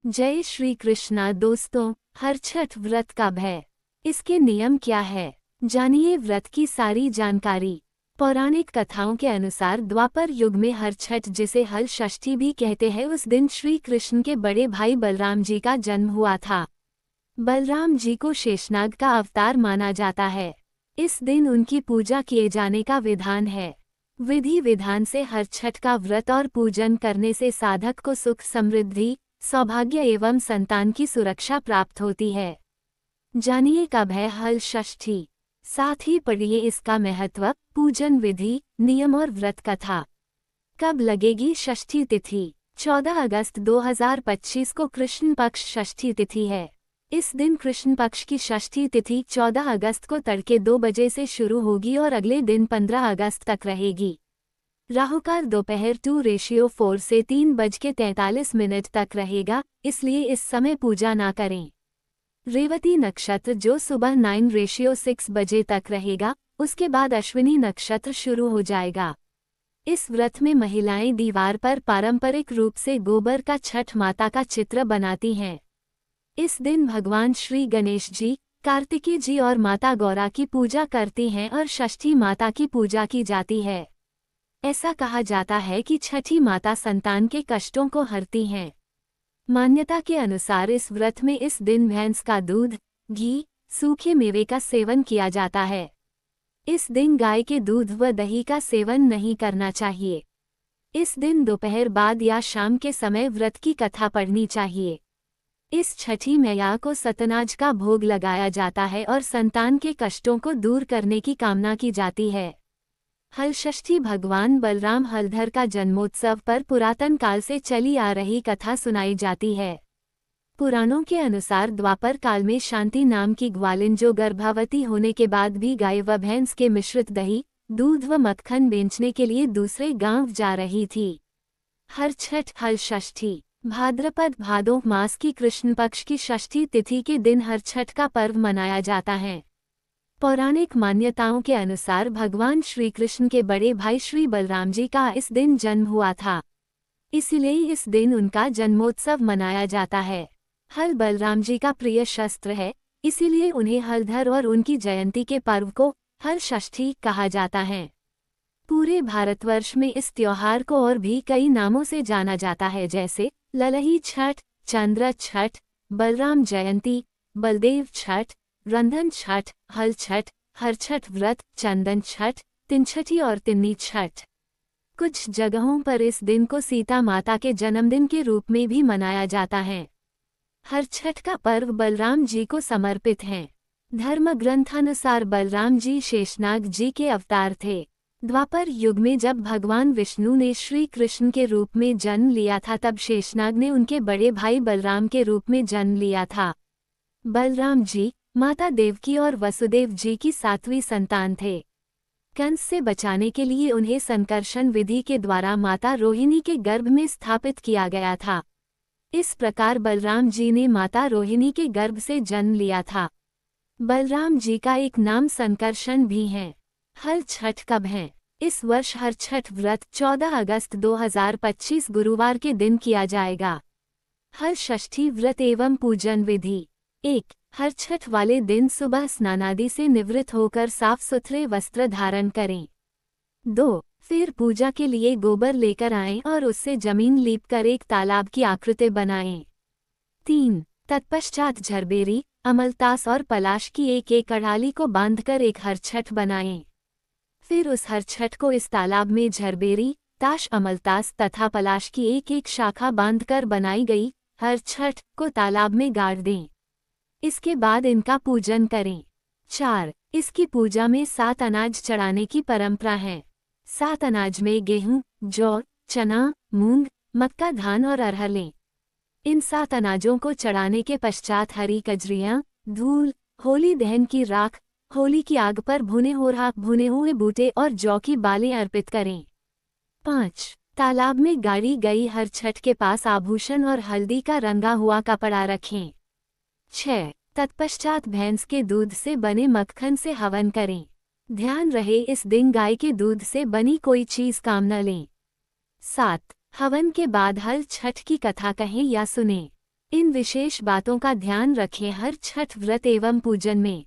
जय श्री कृष्णा दोस्तों, हर छठ व्रत का भय, इसके नियम क्या है, जानिए व्रत की सारी जानकारी। पौराणिक कथाओं के अनुसार द्वापर युग में हर छठ, जिसे हल षष्ठी भी कहते हैं, उस दिन श्री कृष्ण के बड़े भाई बलराम जी का जन्म हुआ था। बलराम जी को शेषनाग का अवतार माना जाता है। इस दिन उनकी पूजा किए जाने का विधान है। विधि विधान से हर छठ का व्रत और पूजन करने से साधक को सुख, समृद्धि, सौभाग्य एवं संतान की सुरक्षा प्राप्त होती है। जानिए कब है हल षष्ठी, साथ ही पढ़िए इसका महत्व, पूजन विधि, नियम और व्रत कथा। कब लगेगी षष्ठी तिथि? 14 अगस्त 2025 को कृष्ण पक्ष षष्ठी तिथि है। इस दिन कृष्ण पक्ष की षष्ठी तिथि 14 अगस्त को तड़के 2 बजे से शुरू होगी और अगले दिन 15 अगस्त तक रहेगी। राहुकाल दोपहर 2:4 से 3:43 तक रहेगा, इसलिए इस समय पूजा ना करें। रेवती नक्षत्र जो सुबह 9:06 बजे तक रहेगा, उसके बाद अश्विनी नक्षत्र शुरू हो जाएगा। इस व्रत में महिलाएं दीवार पर पारंपरिक रूप से गोबर का छठ माता का चित्र बनाती हैं। इस दिन भगवान श्री गणेश जी, कार्तिकेय जी और माता गौरा की पूजा करती हैं और षष्ठी माता की पूजा की जाती है। ऐसा कहा जाता है कि छठी माता संतान के कष्टों को हरती हैं। मान्यता के अनुसार इस व्रत में इस दिन भैंस का दूध, घी, सूखे मेवे का सेवन किया जाता है। इस दिन गाय के दूध व दही का सेवन नहीं करना चाहिए। इस दिन दोपहर बाद या शाम के समय व्रत की कथा पढ़नी चाहिए। इस छठी मैया को सतनाज का भोग लगाया जाता है और संतान के कष्टों को दूर करने की कामना की जाती है। हल षष्ठी भगवान बलराम हलधर का जन्मोत्सव पर पुरातन काल से चली आ रही कथा सुनाई जाती है। पुराणों के अनुसार द्वापर काल में शांति नाम की ग्वालिन, जो गर्भवती होने के बाद भी गाय व भैंस के मिश्रित दही, दूध व मक्खन बेचने के लिए दूसरे गांव जा रही थी। हर छठ हल षष्ठी भाद्रपद भादो मास की कृष्ण पक्ष की षष्ठी तिथि के दिन हर छठ का पर्व मनाया जाता है। पौराणिक मान्यताओं के अनुसार भगवान श्री कृष्ण के बड़े भाई श्री बलराम जी का इस दिन जन्म हुआ था, इसलिए इस दिन उनका जन्मोत्सव मनाया जाता है। हल बलराम जी का प्रिय शस्त्र है, इसीलिए उन्हें हलधर और उनकी जयंती के पर्व को हल षष्ठी कहा जाता है। पूरे भारतवर्ष में इस त्योहार को और भी कई नामों से जाना जाता है, जैसे ललही छठ, चंद्र छठ, बलराम जयंती, बलदेव छठ, रंधन छठ, हल छठ, हर छठ व्रत, चंदन छठ, तिनछठी और तिन्नी छठ। कुछ जगहों पर इस दिन को सीता माता के जन्मदिन के रूप में भी मनाया जाता है। हर छठ का पर्व बलराम जी को समर्पित है। धर्म ग्रंथानुसार बलराम जी शेषनाग जी के अवतार थे। द्वापर युग में जब भगवान विष्णु ने श्री कृष्ण के रूप में जन्म लिया था, तब शेषनाग ने उनके बड़े भाई बलराम के रूप में जन्म लिया था। बलराम जी माता देवकी और वसुदेव जी की 7वीं संतान थे। कंस से बचाने के लिए उन्हें संकर्षण विधि के द्वारा माता रोहिणी के गर्भ में स्थापित किया गया था। इस प्रकार बलराम जी ने माता रोहिणी के गर्भ से जन्म लिया था। बलराम जी का एक नाम संकर्षण भी है। हल छठ कब है? इस वर्ष हर छठ व्रत 14 अगस्त 2025 गुरुवार के दिन किया जाएगा। हल षष्ठी व्रत एवं पूजन विधि। 1. हर छठ वाले दिन सुबह स्नानादि से निवृत्त होकर साफ सुथरे वस्त्र धारण करें। 2. फिर पूजा के लिए गोबर लेकर आएं और उससे जमीन लीपकर एक तालाब की आकृति बनाएं। 3. तत्पश्चात झरबेरी, अमलतास और पलाश की एक कड़ाली को बांधकर एक हर छठ बनाएं। फिर उस हर छठ को इस तालाब में झरबेरी, ताश, अमलतास तथा पलाश की एक शाखा बांधकर बनाई गई हर छठ को तालाब में गाड़ दें। इसके बाद इनका पूजन करें। 4. इसकी पूजा में 7 अनाज चढ़ाने की परंपरा है। 7 अनाज में गेहूं, जौ, चना, मूंग, मक्का, धान और अरहर लें। इन 7 अनाजों को चढ़ाने के पश्चात हरी कजरियां, धूल, होली दहन की राख, होली की आग पर भुने हुए बूटे और जौ की बालें अर्पित करें। 5. तालाब में गाड़ी गई हर छठ के पास आभूषण और हल्दी का रंगा हुआ कपड़ा रखें। 6. तत्पश्चात भैंस के दूध से बने मक्खन से हवन करें। ध्यान रहे इस दिन गाय के दूध से बनी कोई चीज काम न लें। 7. हवन के बाद हल छठ की कथा कहें या सुनें। इन विशेष बातों का ध्यान रखें हर छठ व्रत एवं पूजन में।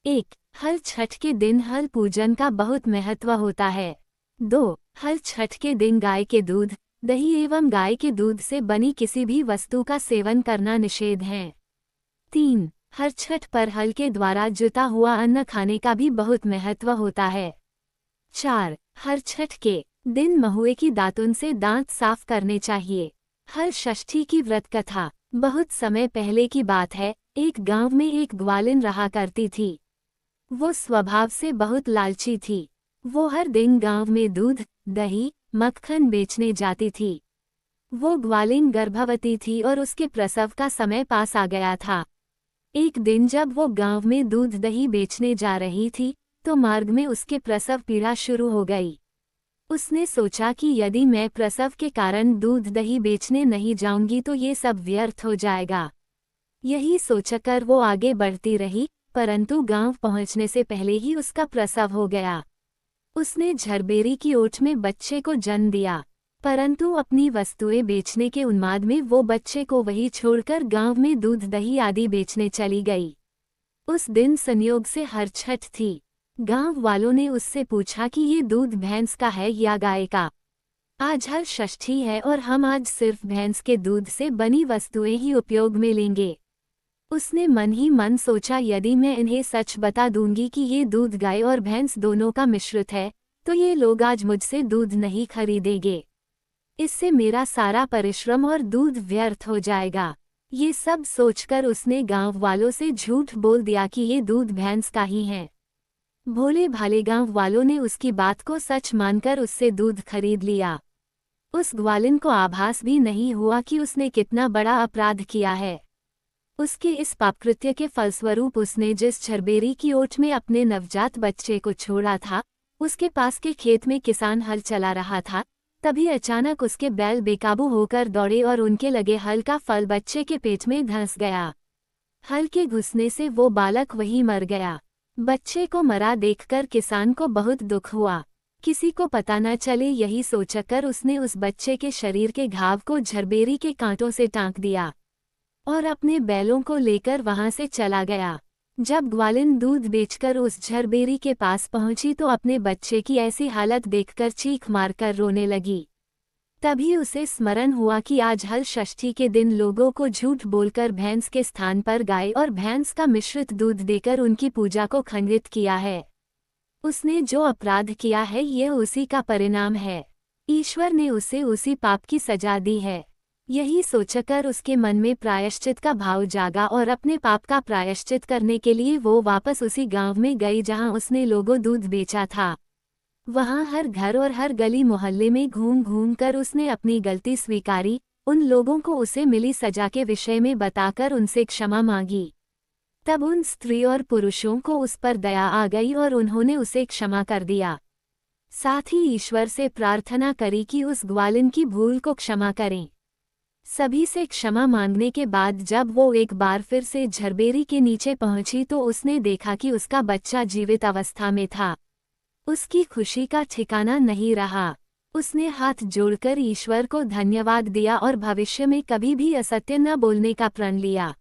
1. हल छठ के दिन हल पूजन का बहुत महत्व होता है। 2. हल छठ के दिन गाय के दूध, दही एवं गाय के दूध से बनी किसी भी वस्तु का सेवन करना निषेध है। 3. हर छठ पर हल के द्वारा जुता हुआ अन्न खाने का भी बहुत महत्व होता है। 4. हर छठ के दिन महुए की दातुन से दांत साफ करने चाहिए। हल षष्ठी की व्रत कथा। बहुत समय पहले की बात है, एक गांव में एक ग्वालिन रहा करती थी। वो स्वभाव से बहुत लालची थी। वो हर दिन गांव में दूध, दही, मक्खन बेचने जाती थी। वो ग्वालिन गर्भवती थी और उसके प्रसव का समय पास आ गया था। एक दिन जब वो गांव में दूध दही बेचने जा रही थी, तो मार्ग में उसके प्रसव पीड़ा शुरू हो गई। उसने सोचा कि यदि मैं प्रसव के कारण दूध दही बेचने नहीं जाऊंगी तो ये सब व्यर्थ हो जाएगा। यही सोचकर वो आगे बढ़ती रही, परंतु गांव पहुंचने से पहले ही उसका प्रसव हो गया। उसने झरबेरी की ओट में बच्चे को जन्म दिया, परंतु अपनी वस्तुएं बेचने के उन्माद में वो बच्चे को वहीं छोड़कर गांव में दूध दही आदि बेचने चली गई। उस दिन संयोग से हर छठ थी। गांव वालों ने उससे पूछा कि ये दूध भैंस का है या गाय का। आज हर षष्ठी है और हम आज सिर्फ भैंस के दूध से बनी वस्तुएं ही उपयोग में लेंगे। उसने मन ही मन सोचा, यदि मैं इन्हें सच बता दूंगी कि ये दूध गाय और भैंस दोनों का मिश्रित है, तो ये लोग आज मुझसे दूध नहीं खरीदेंगे। इससे मेरा सारा परिश्रम और दूध व्यर्थ हो जाएगा। ये सब सोचकर उसने गांव वालों से झूठ बोल दिया कि ये दूध भैंस का ही है। भोले भाले गांव वालों ने उसकी बात को सच मानकर उससे दूध खरीद लिया। उस ग्वालिन को आभास भी नहीं हुआ कि उसने कितना बड़ा अपराध किया है। उसके इस पापकृत्य के फलस्वरूप उसने जिस झरबेरी की ओट में अपने नवजात बच्चे को छोड़ा था, उसके पास के खेत में किसान हल चला रहा था। तभी अचानक उसके बैल बेकाबू होकर दौड़े और उनके लगे हल का फल बच्चे के पेट में धंस गया। हल के घुसने से वो बालक वहीं मर गया। बच्चे को मरा देखकर किसान को बहुत दुख हुआ। किसी को पता न चले यही सोचकर उसने उस बच्चे के शरीर के घाव को झरबेरी के कांटों से टांक दिया और अपने बैलों को लेकर वहां से चला गया। जब ग्वालिन दूध बेचकर उस झरबेरी के पास पहुंची तो अपने बच्चे की ऐसी हालत देखकर चीख मारकर रोने लगी। तभी उसे स्मरण हुआ कि आज हल षष्ठी के दिन लोगों को झूठ बोलकर भैंस के स्थान पर गाय और भैंस का मिश्रित दूध देकर उनकी पूजा को खंडित किया है। उसने जो अपराध किया है यह उसी का परिणाम है। ईश्वर ने उसे उसी पाप की सजा दी है। यही सोचकर उसके मन में प्रायश्चित का भाव जागा और अपने पाप का प्रायश्चित करने के लिए वो वापस उसी गांव में गई जहां उसने लोगों दूध बेचा था। वहां हर घर और हर गली मोहल्ले में घूम घूम कर उसने अपनी गलती स्वीकारी, उन लोगों को उसे मिली सजा के विषय में बताकर उनसे क्षमा मांगी। तब उन स्त्री और पुरुषों को उस पर दया आ गई और उन्होंने उसे क्षमा कर दिया। साथ ही ईश्वर से प्रार्थना करी कि उस ग्वालिन की भूल को क्षमा करें। सभी से क्षमा मांगने के बाद जब वो एक बार फिर से झरबेरी के नीचे पहुंची तो उसने देखा कि उसका बच्चा जीवित अवस्था में था। उसकी खुशी का ठिकाना नहीं रहा। उसने हाथ जोड़कर ईश्वर को धन्यवाद दिया और भविष्य में कभी भी असत्य न बोलने का प्रण लिया।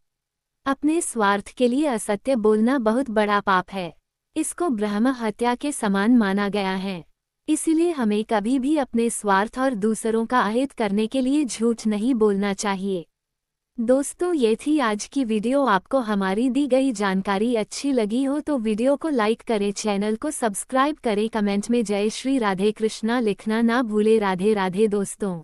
अपने स्वार्थ के लिए असत्य बोलना बहुत बड़ा पाप है। इसको ब्रह्म हत्या के समान माना गया है। इसलिए हमें कभी भी अपने स्वार्थ और दूसरों का अहित करने के लिए झूठ नहीं बोलना चाहिए। दोस्तों, ये थी आज की वीडियो। आपको हमारी दी गई जानकारी अच्छी लगी हो तो वीडियो को लाइक करें, चैनल को सब्सक्राइब करें, कमेंट में जय श्री राधे कृष्णा लिखना ना भूले। राधे राधे दोस्तों।